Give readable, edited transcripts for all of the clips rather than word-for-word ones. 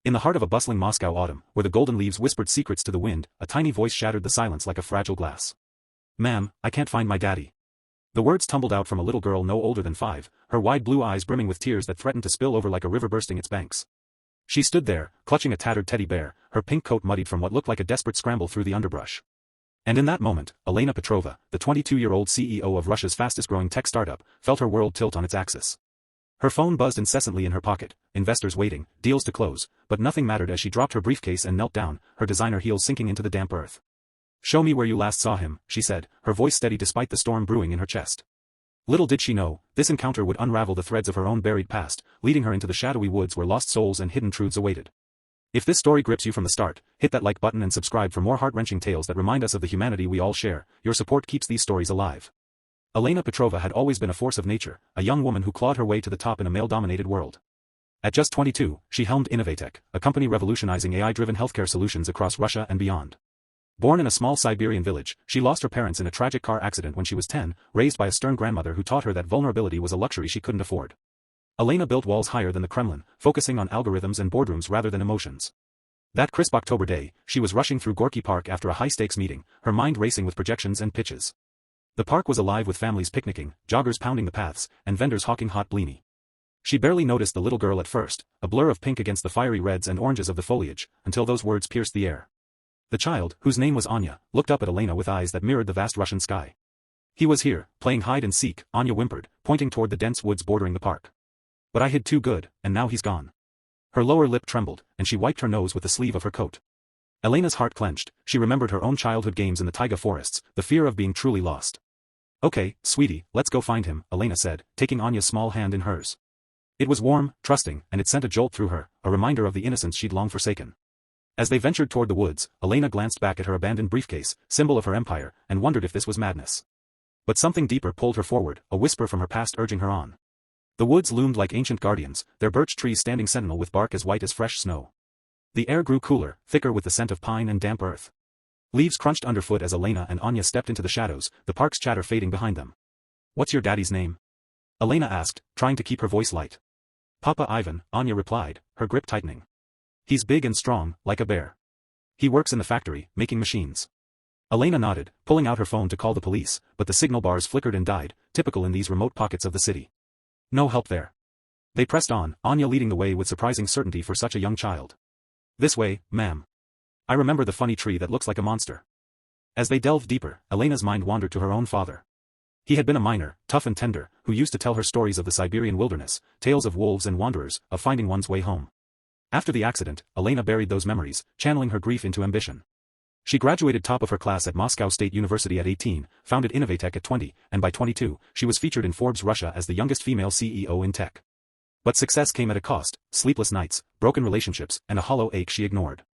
In the heart of a bustling Moscow autumn, where the golden leaves whispered secrets to the wind, a tiny voice shattered the silence like a fragile glass. "Ma'am, I can't find my daddy." The words tumbled out from a little girl no older than 5, her wide blue eyes brimming with tears that threatened to spill over like a river bursting its banks. She stood there, clutching a tattered teddy bear, her pink coat muddied from what looked like a desperate scramble through the underbrush. And in that moment, Elena Petrova, the 22-year-old CEO of Russia's fastest-growing tech startup, felt her world tilt on its axis. Her phone buzzed incessantly in her pocket, investors waiting, deals to close, but nothing mattered as she dropped her briefcase and knelt down, her designer heels sinking into the damp earth. "Show me where you last saw him," she said, her voice steady despite the storm brewing in her chest. Little did she know, this encounter would unravel the threads of her own buried past, leading her into the shadowy woods where lost souls and hidden truths awaited. If this story grips you from the start, hit that like button and subscribe for more heart-wrenching tales that remind us of the humanity we all share. Your support keeps these stories alive. Elena Petrova had always been a force of nature, a young woman who clawed her way to the top in a male-dominated world. At just 22, she helmed Innovatech, a company revolutionizing AI-driven healthcare solutions across Russia and beyond. Born in a small Siberian village, she lost her parents in a tragic car accident when she was 10, raised by a stern grandmother who taught her that vulnerability was a luxury she couldn't afford. Elena built walls higher than the Kremlin, focusing on algorithms and boardrooms rather than emotions. That crisp October day, she was rushing through Gorky Park after a high-stakes meeting, her mind racing with projections and pitches. The park was alive with families picnicking, joggers pounding the paths, and vendors hawking hot blini. She barely noticed the little girl at first, a blur of pink against the fiery reds and oranges of the foliage, until those words pierced the air. The child, whose name was Anya, looked up at Elena with eyes that mirrored the vast Russian sky. "He was here, playing hide-and-seek," Anya whimpered, pointing toward the dense woods bordering the park. "But I hid too good, and now he's gone." Her lower lip trembled, and she wiped her nose with the sleeve of her coat. Elena's heart clenched, she remembered her own childhood games in the taiga forests, the fear of being truly lost. "Okay, sweetie, let's go find him," Elena said, taking Anya's small hand in hers. It was warm, trusting, and it sent a jolt through her, a reminder of the innocence she'd long forsaken. As they ventured toward the woods, Elena glanced back at her abandoned briefcase, symbol of her empire, and wondered if this was madness. But something deeper pulled her forward, a whisper from her past urging her on. The woods loomed like ancient guardians, their birch trees standing sentinel with bark as white as fresh snow. The air grew cooler, thicker with the scent of pine and damp earth. Leaves crunched underfoot as Elena and Anya stepped into the shadows, the park's chatter fading behind them. "What's your daddy's name?" Elena asked, trying to keep her voice light. "Papa Ivan," Anya replied, her grip tightening. "He's big and strong, like a bear. He works in the factory, making machines." Elena nodded, pulling out her phone to call the police, but the signal bars flickered and died, typical in these remote pockets of the city. No help there. They pressed on, Anya leading the way with surprising certainty for such a young child. "This way, ma'am. I remember the funny tree that looks like a monster." As they delved deeper, Elena's mind wandered to her own father. He had been a miner, tough and tender, who used to tell her stories of the Siberian wilderness, tales of wolves and wanderers, of finding one's way home. After the accident, Elena buried those memories, channeling her grief into ambition. She graduated top of her class at Moscow State University at 18, founded Innovatech at 20, and by 22, she was featured in Forbes Russia as the youngest female CEO in tech. But success came at a cost, sleepless nights, broken relationships, and a hollow ache she ignored.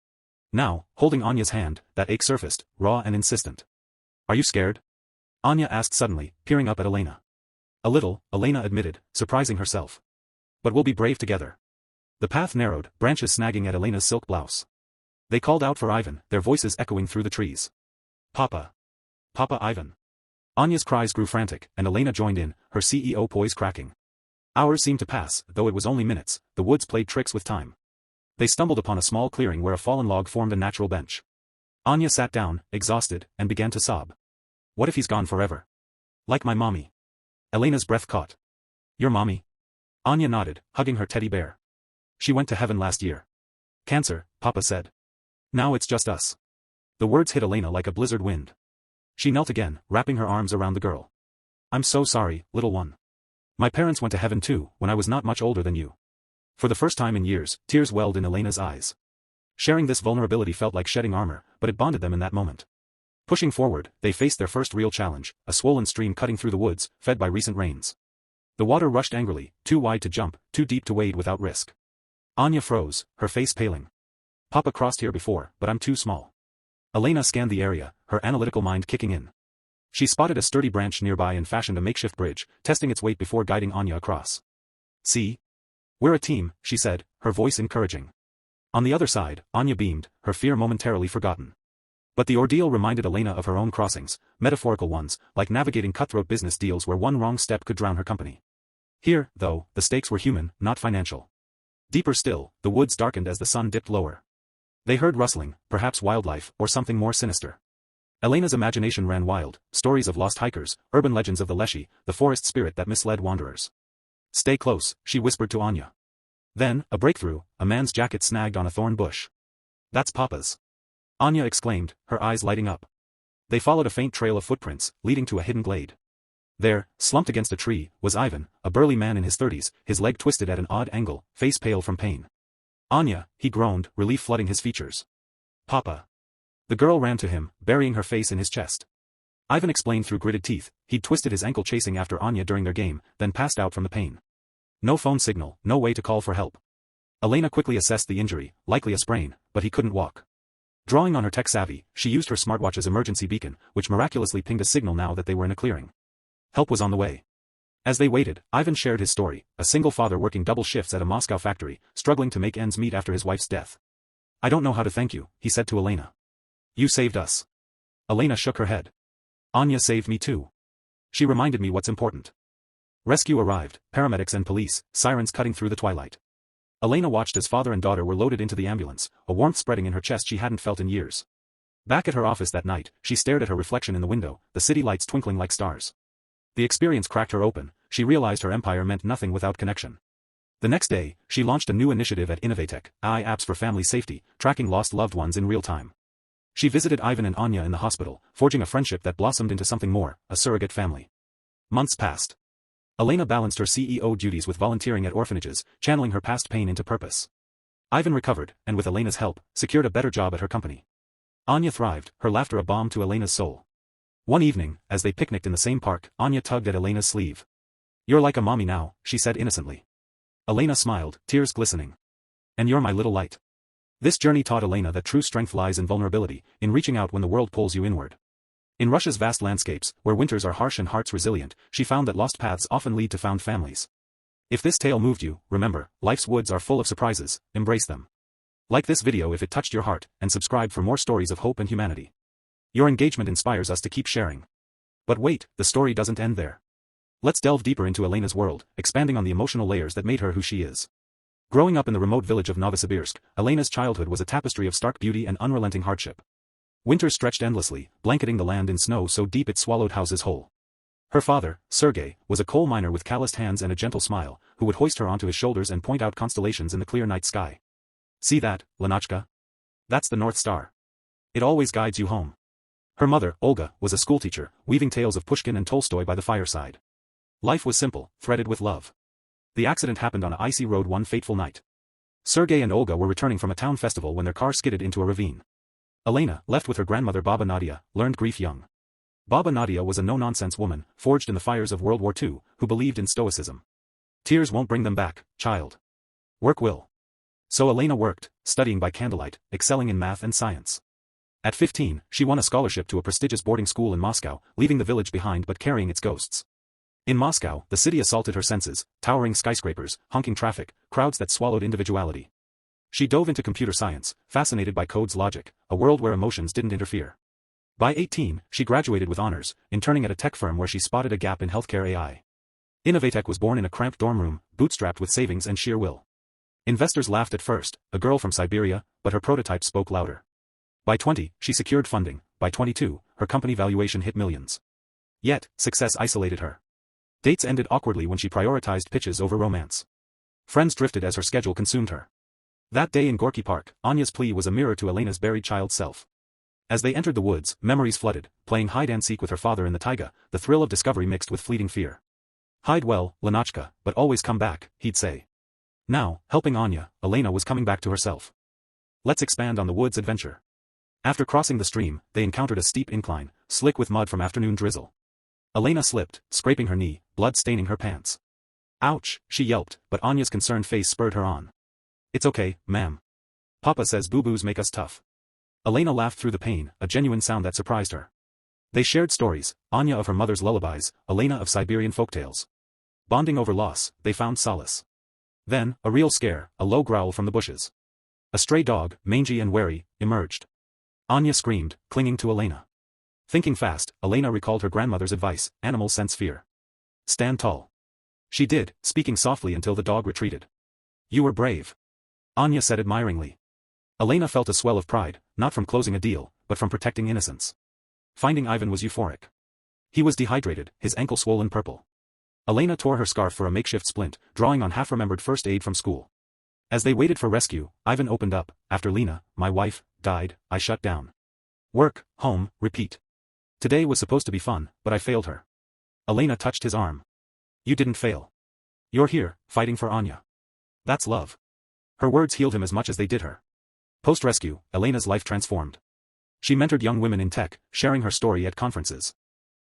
Now, holding Anya's hand, that ache surfaced, raw and insistent. "Are you scared?" Anya asked suddenly, peering up at Elena. "A little," Elena admitted, surprising herself. "But we'll be brave together." The path narrowed, branches snagging at Elena's silk blouse. They called out for Ivan, their voices echoing through the trees. "Papa! Papa Ivan!" Anya's cries grew frantic, and Elena joined in, her CEO poise cracking. Hours seemed to pass, though it was only minutes, the woods played tricks with time. They stumbled upon a small clearing where a fallen log formed a natural bench. Anya sat down, exhausted, and began to sob. "What if he's gone forever? Like my mommy?" Elena's breath caught. "Your mommy?" Anya nodded, hugging her teddy bear. "She went to heaven last year. Cancer, Papa said. Now it's just us." The words hit Elena like a blizzard wind. She knelt again, wrapping her arms around the girl. "I'm so sorry, little one. My parents went to heaven too, when I was not much older than you." For the first time in years, tears welled in Elena's eyes. Sharing this vulnerability felt like shedding armor, but it bonded them in that moment. Pushing forward, they faced their first real challenge, a swollen stream cutting through the woods, fed by recent rains. The water rushed angrily, too wide to jump, too deep to wade without risk. Anya froze, her face paling. "Papa crossed here before, but I'm too small." Elena scanned the area, her analytical mind kicking in. She spotted a sturdy branch nearby and fashioned a makeshift bridge, testing its weight before guiding Anya across. "See? We're a team," she said, her voice encouraging. On the other side, Anya beamed, her fear momentarily forgotten. But the ordeal reminded Elena of her own crossings, metaphorical ones, like navigating cutthroat business deals where one wrong step could drown her company. Here, though, the stakes were human, not financial. Deeper still, the woods darkened as the sun dipped lower. They heard rustling, perhaps wildlife, or something more sinister. Elena's imagination ran wild, stories of lost hikers, urban legends of the Leshy, the forest spirit that misled wanderers. "Stay close," she whispered to Anya. Then, a breakthrough, a man's jacket snagged on a thorn bush. "That's Papa's," Anya exclaimed, her eyes lighting up. They followed a faint trail of footprints, leading to a hidden glade. There, slumped against a tree, was Ivan, a burly man in his 30s, his leg twisted at an odd angle, face pale from pain. "Anya," he groaned, relief flooding his features. "Papa." The girl ran to him, burying her face in his chest. Ivan explained through gritted teeth, he'd twisted his ankle chasing after Anya during their game, then passed out from the pain. No phone signal, no way to call for help. Elena quickly assessed the injury, likely a sprain, but he couldn't walk. Drawing on her tech savvy, she used her smartwatch's emergency beacon, which miraculously pinged a signal now that they were in a clearing. Help was on the way. As they waited, Ivan shared his story, a single father working double shifts at a Moscow factory, struggling to make ends meet after his wife's death. "I don't know how to thank you," he said to Elena. "You saved us." Elena shook her head. "Anya saved me too. She reminded me what's important." Rescue arrived, paramedics and police, sirens cutting through the twilight. Elena watched as father and daughter were loaded into the ambulance, a warmth spreading in her chest she hadn't felt in years. Back at her office that night, she stared at her reflection in the window, the city lights twinkling like stars. The experience cracked her open, she realized her empire meant nothing without connection. The next day, she launched a new initiative at Innovatech, AI apps for family safety, tracking lost loved ones in real time. She visited Ivan and Anya in the hospital, forging a friendship that blossomed into something more, a surrogate family. Months passed. Elena balanced her CEO duties with volunteering at orphanages, channeling her past pain into purpose. Ivan recovered, and with Elena's help, secured a better job at her company. Anya thrived, her laughter a balm to Elena's soul. One evening, as they picnicked in the same park, Anya tugged at Elena's sleeve. "You're like a mommy now," she said innocently. Elena smiled, tears glistening. "And you're my little light." This journey taught Elena that true strength lies in vulnerability, in reaching out when the world pulls you inward. In Russia's vast landscapes, where winters are harsh and hearts resilient, she found that lost paths often lead to found families. If this tale moved you, remember, life's woods are full of surprises, embrace them. Like this video if it touched your heart, and subscribe for more stories of hope and humanity. Your engagement inspires us to keep sharing. But wait, the story doesn't end there. Let's delve deeper into Elena's world, expanding on the emotional layers that made her who she is. Growing up in the remote village of Novosibirsk, Elena's childhood was a tapestry of stark beauty and unrelenting hardship. Winters stretched endlessly, blanketing the land in snow so deep it swallowed houses whole. Her father, Sergei, was a coal miner with calloused hands and a gentle smile, who would hoist her onto his shoulders and point out constellations in the clear night sky. "See that, Lenachka? That's the North Star. It always guides you home." Her mother, Olga, was a schoolteacher, weaving tales of Pushkin and Tolstoy by the fireside. Life was simple, threaded with love. The accident happened on an icy road one fateful night. Sergei and Olga were returning from a town festival when their car skidded into a ravine. Elena, left with her grandmother Baba Nadia, learned grief young. Baba Nadia was a no-nonsense woman, forged in the fires of World War II, who believed in stoicism. "Tears won't bring them back, child. Work will." So Elena worked, studying by candlelight, excelling in math and science. At 15, she won a scholarship to a prestigious boarding school in Moscow, leaving the village behind but carrying its ghosts. In Moscow, the city assaulted her senses, towering skyscrapers, honking traffic, crowds that swallowed individuality. She dove into computer science, fascinated by code's logic, a world where emotions didn't interfere. By 18, she graduated with honors, interning at a tech firm where she spotted a gap in healthcare AI. Innovatech was born in a cramped dorm room, bootstrapped with savings and sheer will. Investors laughed at first, a girl from Siberia, but her prototype spoke louder. By 20, she secured funding. By 22, her company valuation hit millions. Yet, success isolated her. Dates ended awkwardly when she prioritized pitches over romance. Friends drifted as her schedule consumed her. That day in Gorky Park, Anya's plea was a mirror to Elena's buried child self. As they entered the woods, memories flooded, playing hide-and-seek with her father in the taiga, the thrill of discovery mixed with fleeting fear. "Hide well, Lenachka, but always come back," he'd say. Now, helping Anya, Elena was coming back to herself. Let's expand on the woods adventure. After crossing the stream, they encountered a steep incline, slick with mud from afternoon drizzle. Elena slipped, scraping her knee, blood staining her pants. "Ouch," she yelped, but Anya's concerned face spurred her on. "It's okay, ma'am. Papa says boo-boos make us tough." Elena laughed through the pain, a genuine sound that surprised her. They shared stories, Anya of her mother's lullabies, Elena of Siberian folktales. Bonding over loss, they found solace. Then, a real scare, a low growl from the bushes. A stray dog, mangy and wary, emerged. Anya screamed, clinging to Elena. Thinking fast, Elena recalled her grandmother's advice, animals sense fear. "Stand tall." She did, speaking softly until the dog retreated. "You were brave." Anya said admiringly. Elena felt a swell of pride, not from closing a deal, but from protecting innocence. Finding Ivan was euphoric. He was dehydrated, his ankle swollen purple. Elena tore her scarf for a makeshift splint, drawing on half-remembered first aid from school. As they waited for rescue, Ivan opened up. After Lena, my wife, died, I shut down. Work, home, repeat. Today was supposed to be fun, but I failed her. Elena touched his arm. You didn't fail. You're here, fighting for Anya. That's love. Her words healed him as much as they did her. Post-rescue, Elena's life transformed. She mentored young women in tech, sharing her story at conferences.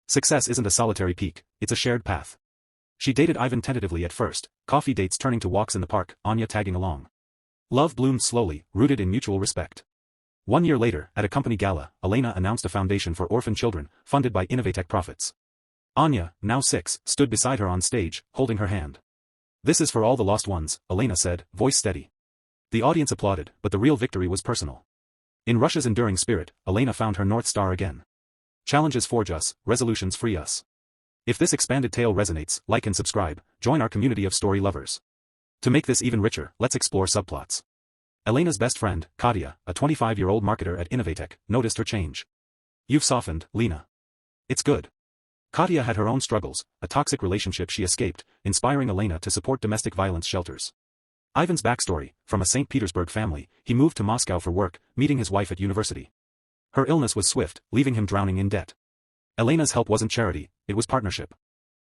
Success isn't a solitary peak, it's a shared path. She dated Ivan tentatively at first, coffee dates turning to walks in the park, Anya tagging along. Love bloomed slowly, rooted in mutual respect. 1 year later, at a company gala, Elena announced a foundation for orphan children, funded by Innovatech profits. Anya, now 6, stood beside her on stage, holding her hand. This is for all the lost ones, Elena said, voice steady. The audience applauded, but the real victory was personal. In Russia's enduring spirit, Elena found her North Star again. Challenges forge us, resolutions free us. If this expanded tale resonates, like and subscribe, join our community of story lovers. To make this even richer, let's explore subplots. Elena's best friend, Katya, a 25-year-old marketer at Innovatech, noticed her change. You've softened, Lena. It's good. Katya had her own struggles, a toxic relationship she escaped, inspiring Elena to support domestic violence shelters. Ivan's backstory, from a St. Petersburg family, he moved to Moscow for work, meeting his wife at university. Her illness was swift, leaving him drowning in debt. Elena's help wasn't charity, it was partnership.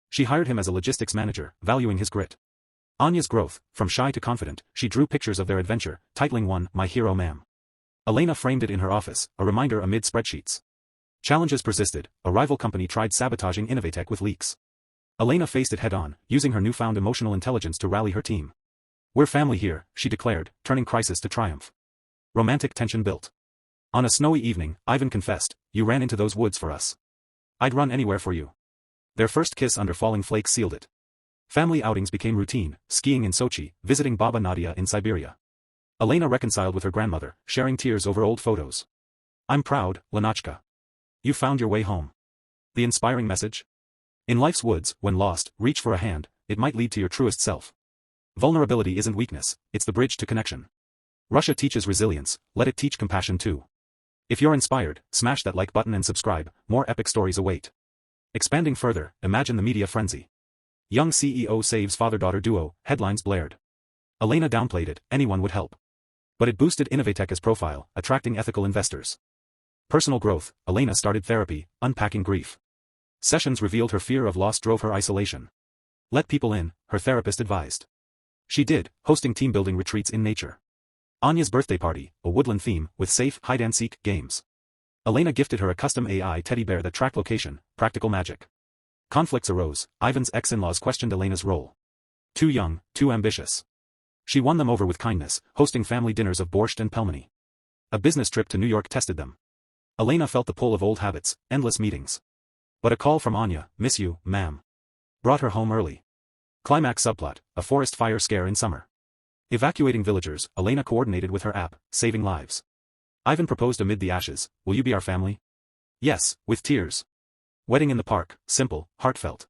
She hired him as a logistics manager, valuing his grit. Anya's growth, from shy to confident, she drew pictures of their adventure, titling one, My Hero Ma'am. Elena framed it in her office, a reminder amid spreadsheets. Challenges persisted, a rival company tried sabotaging Innovatech with leaks. Elena faced it head-on, using her newfound emotional intelligence to rally her team. We're family here, she declared, turning crisis to triumph. Romantic tension built. On a snowy evening, Ivan confessed, you ran into those woods for us. I'd run anywhere for you. Their first kiss under falling flakes sealed it. Family outings became routine, skiing in Sochi, visiting Baba Nadia in Siberia. Elena reconciled with her grandmother, sharing tears over old photos. I'm proud, Lenachka. You found your way home. The inspiring message? In life's woods, when lost, reach for a hand, it might lead to your truest self. Vulnerability isn't weakness, it's the bridge to connection. Russia teaches resilience, let it teach compassion too. If you're inspired, smash that like button and subscribe, more epic stories await. Expanding further, imagine the media frenzy. Young CEO saves father-daughter duo, headlines blared. Elena downplayed it, anyone would help. But it boosted Innovatech's profile, attracting ethical investors. Personal growth, Elena started therapy, unpacking grief. Sessions revealed her fear of loss drove her isolation. Let people in, her therapist advised. She did, hosting team-building retreats in nature. Anya's birthday party, a woodland theme, with safe hide-and-seek games. Elena gifted her a custom AI teddy bear that tracked location, practical magic. Conflicts arose, Ivan's ex-in-laws questioned Elena's role. Too young, too ambitious. She won them over with kindness, hosting family dinners of borscht and pelmeni. A business trip to New York tested them. Elena felt the pull of old habits, endless meetings. But a call from Anya, miss you, ma'am, brought her home early. Climax subplot, a forest fire scare in summer. Evacuating villagers, Elena coordinated with her app, saving lives. Ivan proposed amid the ashes, will you be our family? Yes, with tears. Wedding in the park, simple, heartfelt.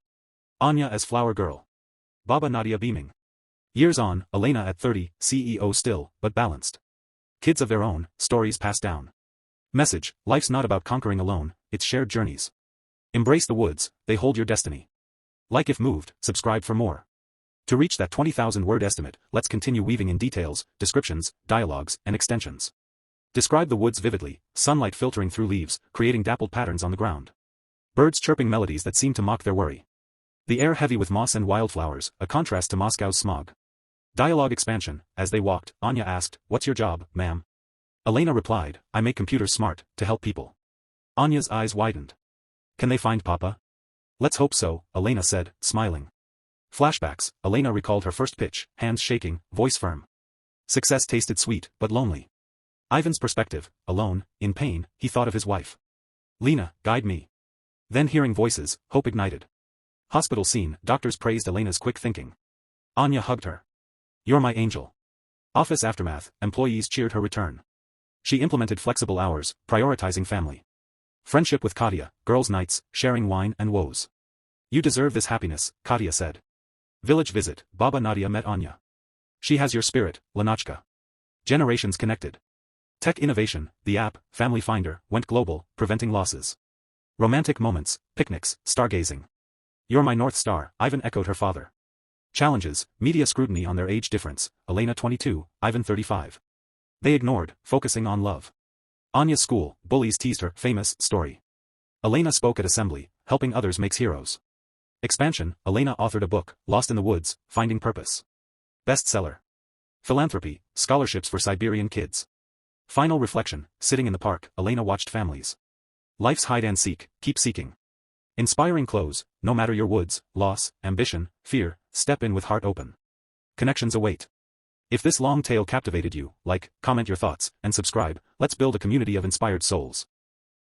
Anya as flower girl. Baba Nadia beaming. Years on, Elena at 30, CEO still, but balanced. Kids of their own, stories passed down. Message, life's not about conquering alone, it's shared journeys. Embrace the woods, they hold your destiny. Like if moved, subscribe for more. To reach that 20,000-word estimate, let's continue weaving in details, descriptions, dialogues, and extensions. Describe the woods vividly, sunlight filtering through leaves, creating dappled patterns on the ground. Birds chirping melodies that seem to mock their worry. The air heavy with moss and wildflowers, a contrast to Moscow's smog. Dialogue expansion, as they walked, Anya asked, what's your job, ma'am? Elena replied, I make computers smart, to help people. Anya's eyes widened. Can they find Papa? Let's hope so, Elena said, smiling. Flashbacks, Elena recalled her first pitch, hands shaking, voice firm. Success tasted sweet, but lonely. Ivan's perspective, alone, in pain, he thought of his wife. Lena, guide me. Then hearing voices, hope ignited. Hospital scene, doctors praised Elena's quick thinking. Anya hugged her. You're my angel. Office aftermath, employees cheered her return. She implemented flexible hours, prioritizing family. Friendship with Katya, girls' nights, sharing wine and woes. You deserve this happiness, Katya said. Village visit, Baba Nadia met Anya. She has your spirit, Lenachka. Generations connected. Tech innovation, the app, Family Finder, went global, preventing losses. Romantic moments, picnics, stargazing. You're my North Star, Ivan echoed her father. Challenges, media scrutiny on their age difference, Elena 22, Ivan 35. They ignored, focusing on love. Anya's school, bullies teased her, famous story. Elena spoke at assembly, helping others makes heroes. Expansion, Elena authored a book, Lost in the Woods, Finding Purpose. Bestseller. Philanthropy, scholarships for Siberian kids. Final reflection, sitting in the park, Elena watched families. Life's hide and seek, keep seeking. Inspiring close, no matter your woods, loss, ambition, fear, step in with heart open. Connections await. If this long tale captivated you, like, comment your thoughts, and subscribe. Let's build a community of inspired souls.